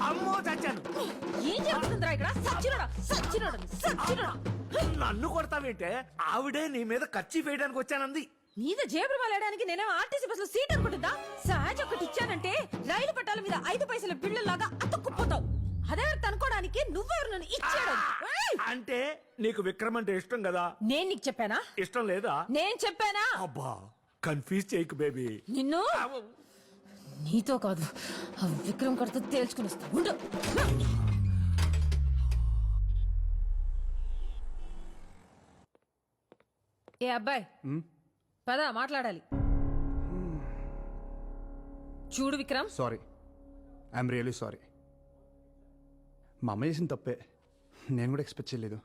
అమ్మో చచ్చాను. ఏం జరుగుతుందిరా ఇక్కడ? సచ్చినోడా సచ్చినోడా సచ్చినోడా! నన్ను కొడతావేంటే? ఆవిడే నీ మీద కచ్చి వేయడానికి వచ్చానంది. మీద జేబులు వాలడానికి నేనేమో ఆర్టీసీ బస్ లో సీట్ అనుకుంటుందా? సహజ ఒకటి ఇచ్చానంటే రైలు పట్టాల మీద 5 పైసల బిళ్ళలాగా అతుక్కుపోతావు. అదే అనుకోవడానికి నువ్వెవరు నన్ను ఇచ్చాడు? అంటే నీకు విక్రమ్ అంటే ఇష్టం కదా? నేను నీకు చెప్పానా? ఇష్టం లేదా? నేను చెప్పానా? అబ్బా కన్ఫ్యూజ్ చేయకు బేబీ. నిన్ను నీతో కాదు ఆ విక్రమ్ కడితే తేల్చుకుని వస్తా ఉండు. ఏ అబ్బాయి పద మాట్లాడాలి. చూడు Vikram, sorry, I'm really sorry. మా అమ్మ చేసిన తప్పే, నేను కూడా ఎక్స్పెక్ట్ చేయలేదు.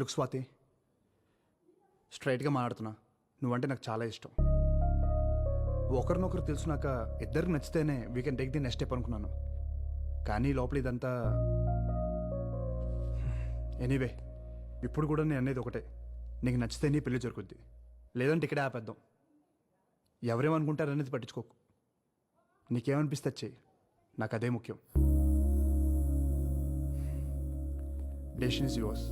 లుక్ స్వాతి, స్ట్రైట్గా మాట్లాడుతున్నా, నువ్వంటే నాకు చాలా ఇష్టం. ఒకరినొకరు తెలుసునాక ఇద్దరికి నచ్చితేనే we can take the next step అనుకున్నాను. కానీ లోపల ఇదంతా ఎనీవే, ఇప్పుడు కూడా నేను అనేది ఒకటే, నీకు నచ్చితే నీ పెళ్లి జరుగుద్ది, లేదంటే ఇక్కడే ఆపేద్దాం. ఎవరేమనుకుంటారనేది పట్టించుకోకు, నీకేమనిపిస్తే చెయ్యి, నాకు అదే ముఖ్యం. Decision is yours.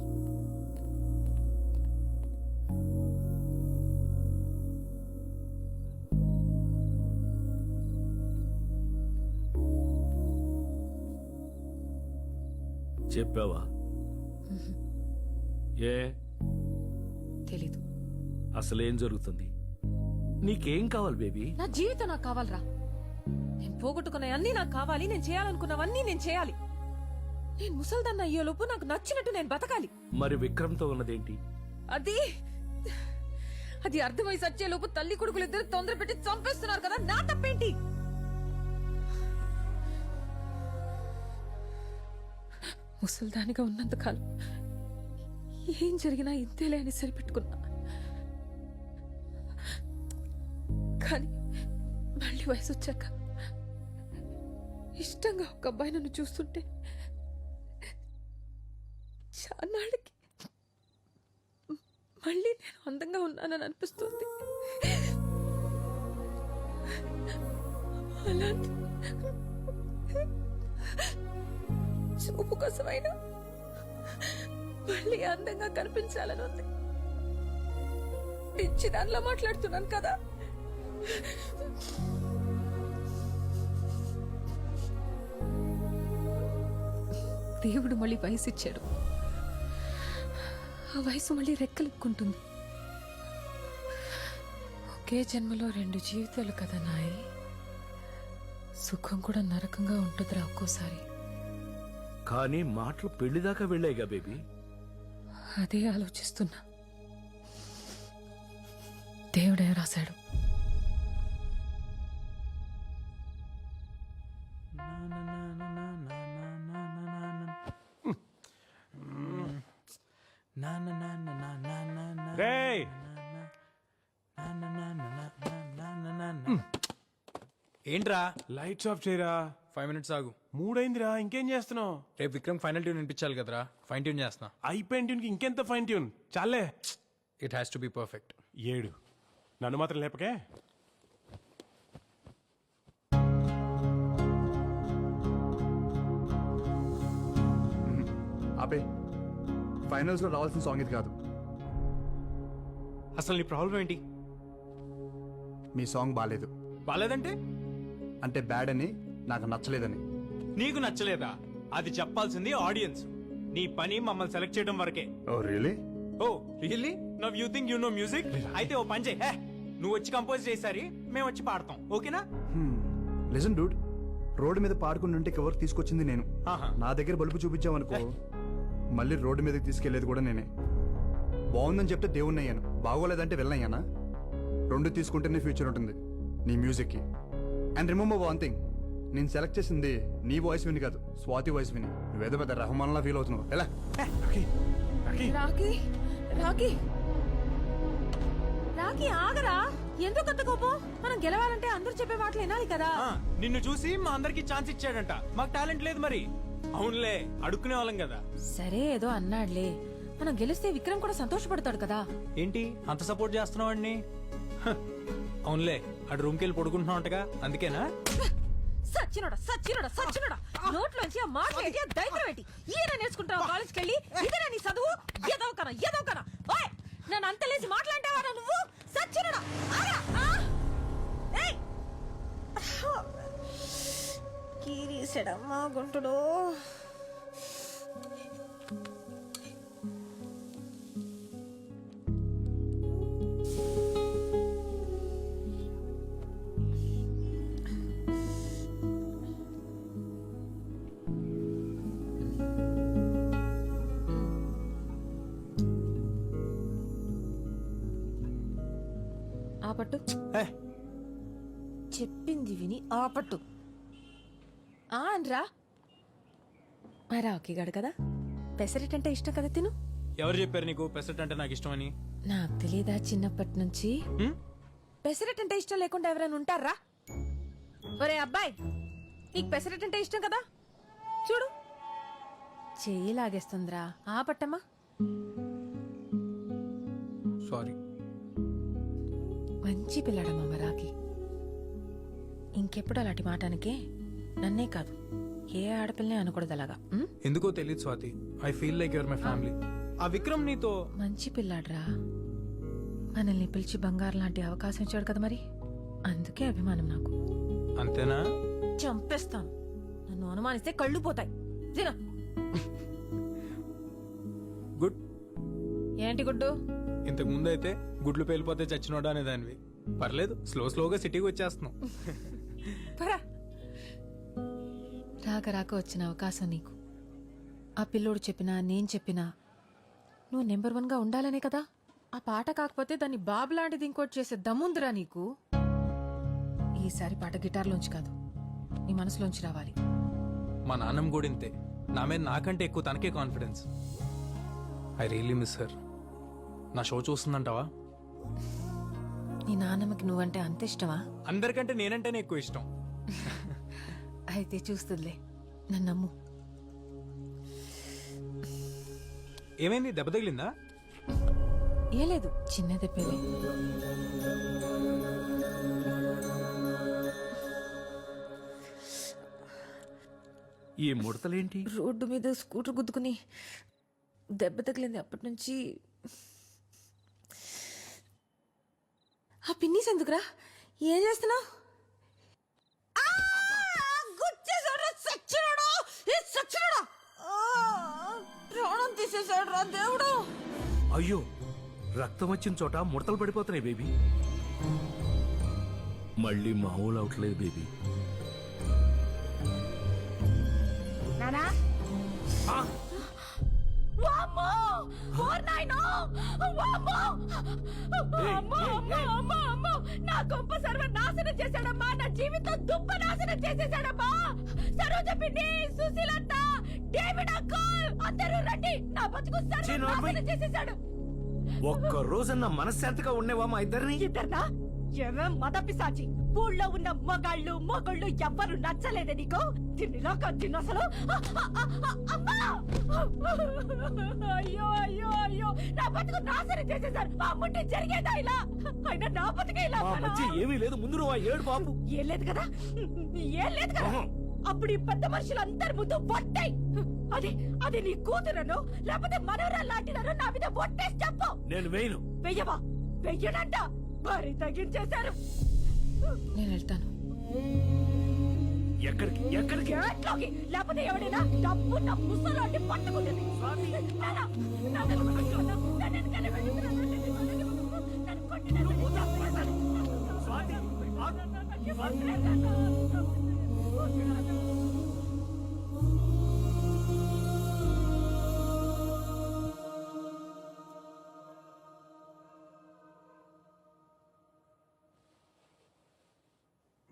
చెప్పావా? ఏ తెలీదు. అసలేం జరుగుతుంది? నీకేం కావాలి బేబీ? నా జీవితం నాకు కావాలరా. నేను పోగొట్టుకున్నవన్నీ నాకు కావాలి. నేను చేయాలనుకున్నవన్నీ నేను చేయాలి. నేను ముసల్దాన్న అయ్యేలోపు నాకు నచ్చినట్టు నేను బతకాలి. మరి విక్రమ్తో ఉన్నదేంటి? అది అది అర్థమై సచ్చేలోపు తల్లి కొడుకులు ఇద్దరు తొందర పెట్టి చంపేస్తున్నారు కదా, నా తప్పేంటి? ముసల్దానిగా ఉన్నంతకాలం ఏం జరిగినా ఇంతేలే అని సరిపెట్టుకున్నా. కానీ మళ్ళీ వయసు వచ్చాక ఇష్టంగా ఒక అబ్బాయి నన్ను చూస్తుంటే చాన్నాళ్ళకి మళ్ళీ నేను అందంగా ఉన్నానని అనిపిస్తుంది. అలాంటి చూపు కోసమైనా మళ్ళీ అందంగా కనిపించాలని ఉంది. పిచ్చి దానిలో మాట్లాడుతున్నాను కదా. దేవుడు మళ్ళీ వయసు ఇచ్చాడు. ఆ వయసు మళ్ళీ రెక్కలెక్కుంటుంది. ఒకే జన్మలో 2 జీవితాలు కదా నాయి. సుఖం కూడా నరకంగా ఉంటుందిరా ఒక్కోసారి. కానీ మాటలు పెళ్లిదాకా వెళ్ళాయిగా బేబీ. అదే ఆలోచిస్తున్నా. దేవుడే రాశాడు. ఏంట్రా లైట్స్ ఆఫ్ చేయరా. 5 minutes ఆగు. 3 అయిందిరా, ఇంకేం చేస్తున్నావు? రేపు విక్రమ్ ఫైనల్ ట్యూన్ వినిపించాలి కదరా, ఫైన్ ట్యూన్ చేస్తున్నా. అయిపోయిన ట్యూన్కి ఇంకెంత ఫైన్ ట్యూన్ చాలే. It has to be perfect. 7 నన్ను మాత్రం లేపకే. ఆపే, ఫైనల్స్లో రావాల్సిన సాంగ్ ఇది కాదు. అసలు నీ ప్రాబ్లం ఏంటి? మీ సాంగ్ బాగాలేదు. బాలేదంటే? అంటే బ్యాడ్ అని, నాకు నచ్చలేదని. నీకు నచ్చలేదా? అది చెప్పాల్సింది ఆడియన్స్. నీ పని మమ్మల్ని సెలెక్ట్ చేయడం వరకే. Oh really? Oh really? Now you think you know music? అయితే ఓ పని చేయి, నువ్వు వచ్చి కంపోజ్ చేసారి మేము వచ్చి పాడతాం, ఓకేనా? లిజన్ డూడ్, రోడ్డు మీద పాడుకుని ఉంటే కవర్ తీసుకొచ్చింది నేను. ఆహా. నా దగ్గర బలుపు చూపించావనుకో, మళ్ళీ రోడ్డు మీదకి తీసుకెళ్లేది కూడా నేనే. బాగుందని చెప్తే దేవుణ్ణి అయ్యాను, బాగోలేదంటే వెళ్ళనయ్యానా? 2 తీసుకుంటేనే ఫ్యూచర్ ఉంటుంది నీ మ్యూజిక్కి. అండ్ రిమెంబర్ వన్ థింగ్, నేను సెలెక్ట్ చేసింది నీ వాయిస్ విని కాదు, స్వాతి వాయిస్ విని. నువ్వేదో పెద్ద రెహమాన్లా ఫీల్ అవుతున్నావు. ఎలా? రాకీ రాకీ రాకీ ఆగరా. ఎందుకు అంత కోపం? మనం గెలవాలంటే అందరూ చెప్పే మాటలు వినాలి కదా. నిన్ను చూసి మా అందరికి ఛాన్స్ ఇచ్చాడంట, మాకు టాలెంట్ లేదు మరి. అవునులే, అడుక్కునే వాళ్ళం కదా. సరే ఏదో అన్నాడులే, మనం గెలిస్తే విక్రమ్ కూడా సంతోషపడతాడు కదా. ఏంటి అంత సపోర్ట్ చేస్తున్నావు వాడిని? అవునులే, అటు రూమ్కి వెళ్ళి పడుకుంటున్నావు అంటగా, అందుకేనా? సచ్చినోడా సచ్చినోడా సచ్చినోడా నోట్లోంచి ఆ మాట ఏంటి ఆ దైత్యం ఏంటి ఈయన నేర్చుకుంటావు కాలేజ్కి వెళ్ళి ఇదేనా నీ చదువు ఏదో కన ఓయ్ నన్ను అంతలేసి మాట్లాంటావా నువ్వు సచ్చినోడా ఆరా ఏయ్ కీరీసెడమ్మా గుంటుడు ఆపట్టు ఏ చెప్పింది విని ఆపట్టు అనరా మరా ఒకేగాడు కదా పెసరెట్ అంటే ఇష్టం కదా తిను ఎవరు చెప్పారు నీకు పెసరట్ అంటే నాకు ఇష్టమని? నాకు తెలీదా చిన్నప్పటి నుంచి హ్మ్? పెసరెట్ అంటే ఇష్టం లేకుండా ఎవరైనా ఉంటారా? ఒరే అబ్బాయి నీకు పెసరెట్ అంటే ఇష్టం కదా చూడు చెయ్యి లాగేస్తుందిరా ఆపట్టమ్మా సారీ. మంచి పిల్లాడమ్మా మరాకి ఇంకెప్పుడు అలాంటి మాటానికే నన్నే కాదు ఏ ఆడపిల్లనే అనకూడదు అలాగా ఉం? ఎందుకో తెలియదు Swathi. I feel like your my family. ఆ విక్రమ్ నీతో మంచి పిల్లాడ్రా మనల్ని పిలిచి బంగారం లాంటి అవకాశం ఇచ్చాడు కదా మరి అందుకే అభిమానం నాకు అంతేనా? చంపేస్తాను నన్ను అనుమానిస్తే కళ్ళు పోతాయి తిన గుడ్. ఏంటి గుడ్డు ఇంతకు ముందు అయితే గుడ్లు పేలిపోతే చచ్చినోడా అనేదానివి. పర్లేదు, స్లోగా సిటీకి వచ్చేస్తున్నాం. పరా రాక రాక వచ్చిన అవకాశం నీకు ఆ పిల్లోడు చెప్పినా నేను చెప్పినా నువ్వు నెంబర్ 1గా ఉండాలనే కదా. ఆ పాట కాకపోతే దాన్ని బాబు లాంటిది ఇంకోటి చేసే దమ్ముందిరా నీకు. ఈసారి పాట గిటార్లోంచి కాదు నీ మనసులోంచి రావాలి. మా నాన్నమ్మ కూడా ఇంతే. నా మీద నాకంటే ఎక్కువ తనకే confidence. I really miss her. నా షో చూస్తుందంటావా? నీ నాన్నమ్మకి నువ్వంటే అంత ఇష్టమా? అందరికంటే నేనంటేనే ఎక్కువ ఇష్టం. అయితే చూస్తుందిలే నన్ను నమ్ము. ఏమైంది, దెబ్బ తగిలిందా? ఏ లేదు చిన్న దెబ్బలే. ఈ ముడతలేంటి? రోడ్డు మీద స్కూటర్ గుద్దుకుని దెబ్బ తగిలింది. అప్పటి నుంచి ఆ పిన్నీస్ ఎందుకురా? ఏం చేస్తున్నావు? ప్రాణం తీసేశాడు రా దేవుడు. అయ్యో రక్తం వచ్చిన చోట ముడతలు పడిపోతున్నాయి బేబీ. మళ్ళీ మామూలు అవట్లేదు బేబీ. నానా వామ్మో ఓర్ నాయనో వామ్మో అమ్మో అమ్మో అమ్మో అమ్మో నా గొప్ప సర్వనాశనం చేశాడమ్మా. నా జీవితం దుప్ప నాశనం చేసేశాడమ్మా. సరోజ పిన్ని, సుశీలత్త, డేవిడ్ అంకుల్ అందరూ రండి. నా బతుకు సర్వనాశనం చేసేశాడు. ఒక్క రోజన్న మనశ్శాంతిగా ఉండేవా మా ఇద్దరిని? ఇద్దర్నా ఏమేం మద పిశాచి. ఊళ్ళో ఉన్న మొగళ్ళు ఎవ్వరు నచ్చలేదే నీకు? తిన్నిలో తిన్న అసలు. అమ్మా అయ్యో అయ్యో అయ్యో నా బతుకు నాశనం చేసేశారు. మా అమ్ముంటే జరిగేదా ఇలా? అయినా నా బతుకే ఇలా. మా మధ్య ఏమీ లేదు, ముందు నువ్వు ఆ ఏడు బాబు. ఏం లేదు కదా ఏం లేదు కదా. అప్పుడు ఈ పెద్ద మనుషులందరి ముందు ఒట్టాయి. అది నీ కూతురను లేకపోతే మనవరాలు లాంటిదను నా మీద ఒట్టేసి చెప్పు. నేను వేయను. వెయ్యవా? వెయ్యనంట. మరి తగ్గించేశారు. నేను వెళ్తాను. ఎక్కడికి? గేట్లోకి. లేకపోతే ఎవడైనా డబ్బు నా ముసలాంటి పట్టుకుంటుంది.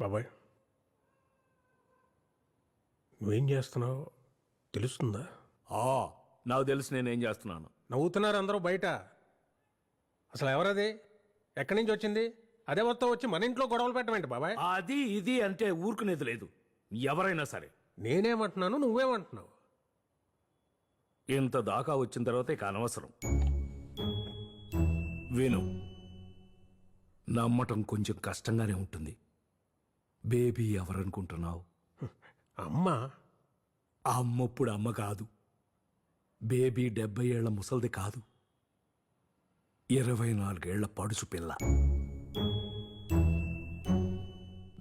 బాబాయ్ నువ్వేం చేస్తున్నావు తెలుస్తుందా? నాకు తెలుసు నేనేం చేస్తున్నాను. నవ్వుతున్నారు అందరూ బయట. అసలు ఎవరది? ఎక్కడి నుంచి వచ్చింది? అదే మొత్తం వచ్చి మన ఇంట్లో గొడవలు పెట్టమేంటి బాబాయ్? అది ఇది అంటే ఊరుకునేది లేదు. ఎవరైనా సరే. నేనేమంటున్నాను, నువ్వేమంటున్నావు? ఇంత దాకా వచ్చిన తర్వాత ఇక అనవసరం. విను, నమ్మటం కొంచెం కష్టంగానే ఉంటుంది. బేబీ ఎవరనుకుంటున్నావు? అమ్మ ఆ అమ్మప్పుడు అమ్మ కాదు, బేబీ 70 ఏళ్ల ముసల్ది కాదు, 24 ఏళ్ల పడుచు పిల్ల.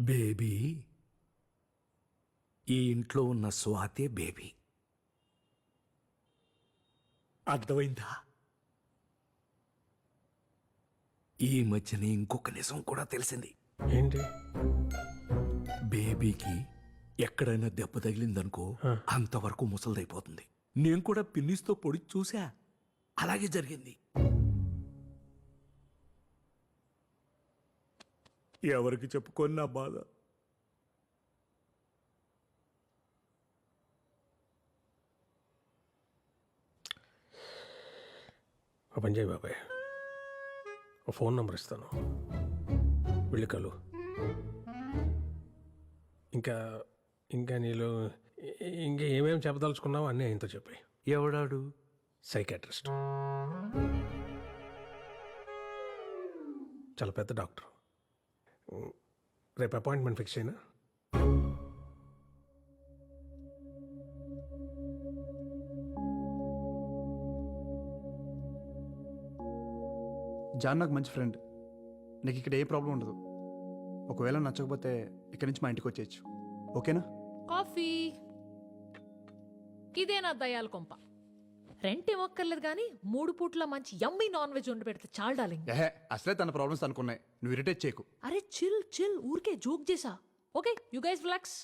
బేబీ ఈ ఇంట్లో ఉన్న స్వాతే బేబీ. అర్థమైందా? ఈ మధ్యనే ఇంకొక నిజం కూడా తెలిసింది. ఏంటి? బేబీకి ఎక్కడైనా దెబ్బ తగిలిందనుకో అంతవరకు ముసలిదైపోతుంది. నేను కూడా పిన్నిస్తో పొడి చూసా, అలాగే జరిగింది. ఎవరికి చెప్పుకొని నా బాధ. ఒక పని చేయి బాబాయ్, ఒక ఫోన్ నెంబర్ ఇస్తాను, వెళ్ళి కలు. ఇంకా ఇంకా నీలో ఇంకా ఏమేమి చెప్పదలుచుకున్నావు అన్నీ ఆయనతో చెప్పాయి. ఎవడాడు? సైకాట్రిస్ట్, చాలా పెద్ద డాక్టర్. రేపు అపాయింట్మెంట్ ఫిక్స్ అయినా. జాన్ నాకు మంచి ఫ్రెండ్. నీకు ఇక్కడ ఏ ప్రాబ్లం ఉండదు. ఒకవేళ నచ్చకపోతే ఇక్కడి నుంచి మా ఇంటికి వచ్చేయచ్చు. ఓకేనా? కాఫీ. ఇదేనా దయాల కొంప? రెంట్ ఇవ్వక్కర్లేదు కానీ 3 పూట్ల మంచి యమ్మీ నాన్ వెజ్ వండి పెడితే చాలు డార్లింగ్. ఏహే, అసలే తన ప్రాబ్లమ్స్ అనుకున్నాయి. నువ్వు ఇరిటేట్ చేయకు. అరే చిల్ ఊరికే జోక్ చేసా. Okay you guys relax.